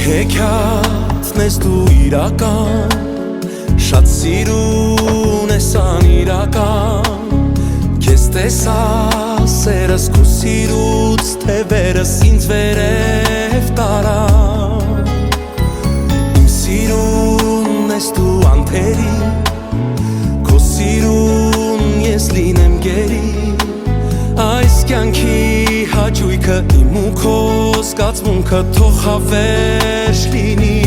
Հեքիաթն ես դու իրական, շատ սիրուն ես անիրական, քեզ տեսա սերս քո սիրուց, թևերս ինձ վերև տարա, իմ սիրուն ես դու անթերի, քո սիրուն ես լինեմ գերի, այս կյանքի հաճույքը իմ ու քո զգացմունքը թող հավերժ լինի,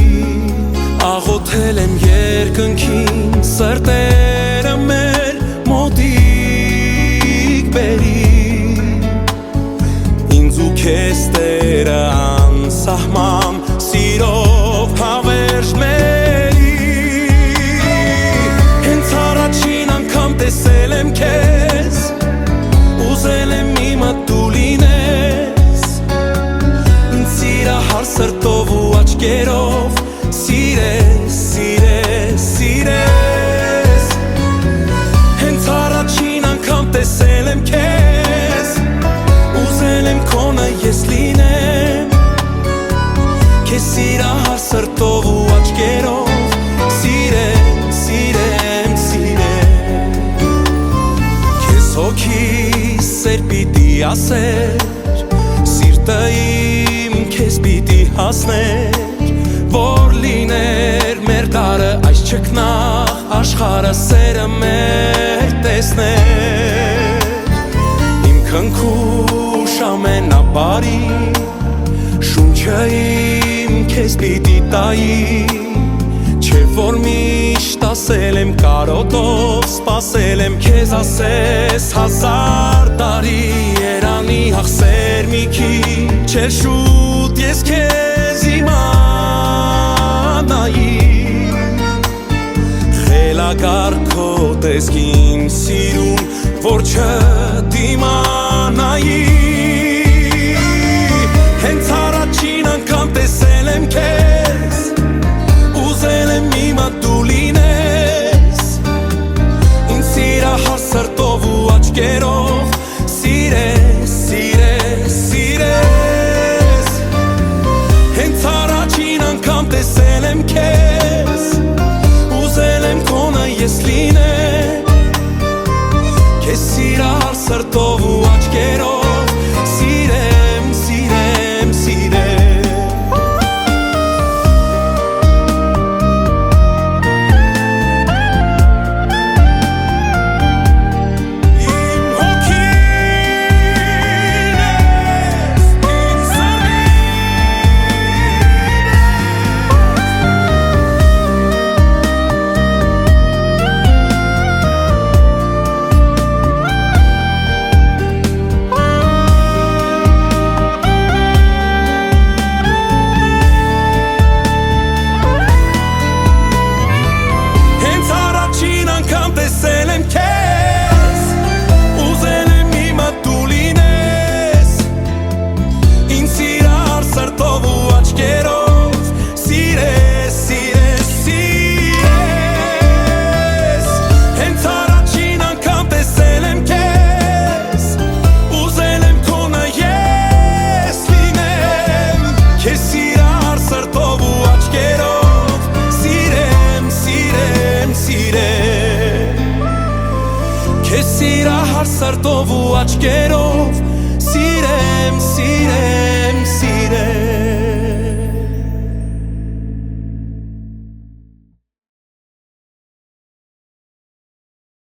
աղոթել եմ երկնքին, սրտերը մեր մոտիկ բերի, ինձ ու քեզ Տերը անսահման սիրով հավերժ մերի, հենց առաջին անգամ տեսել եմ քեզ, ուզել եմ իմը դու լինես, ինձ սիրահար սրտով ու աչքերով, սիրես, սիրես, սիրես, հենց առաջին անգամ տեսել եմ քեզ, ուզել եմ քոնը ես լինեմ, քեզ սիրահար սրտով ու աչքերով, սիրեմ, սիրեմ, սիրեմ, քեզ հոգիս սեր պիտի ասեր, սիրտը իմ քեզ պիտի հասներ, որ լիներ մեր տարը այս չքնաղ աշխարհը սերը մեր տեսներ, իմ քնքուշ ամենաբարի, շունչը իմ քեզ պիտի տայի, չէ որ միշտ ասել եմ կարոտով, սպասել եմ քեզ ասես 1000 տարի, երանի հաղսեր մի քիչ էր շուտ ես քեզ իմանայի, խելագարքո տեսքին սիրում, որ չդիմանայի, հենց առաջին անգամ տեսել եմ քեզ, ուզել եմ իմը դու լինես, ինձ սիրահար սրտով ու աչքերով, սիրես, սիրես, սիրես, հենց առաջին անգամ տեսել եմ քեզ, ուզել եմ քոնը ես լինեմ, քեզ սիրահար սրտով ու աչքերով, սիրեմ, սիրեմ, սիրեմ, քեզ սիրահար սրտով ու աչքերով, սիրեմ, սիրեմ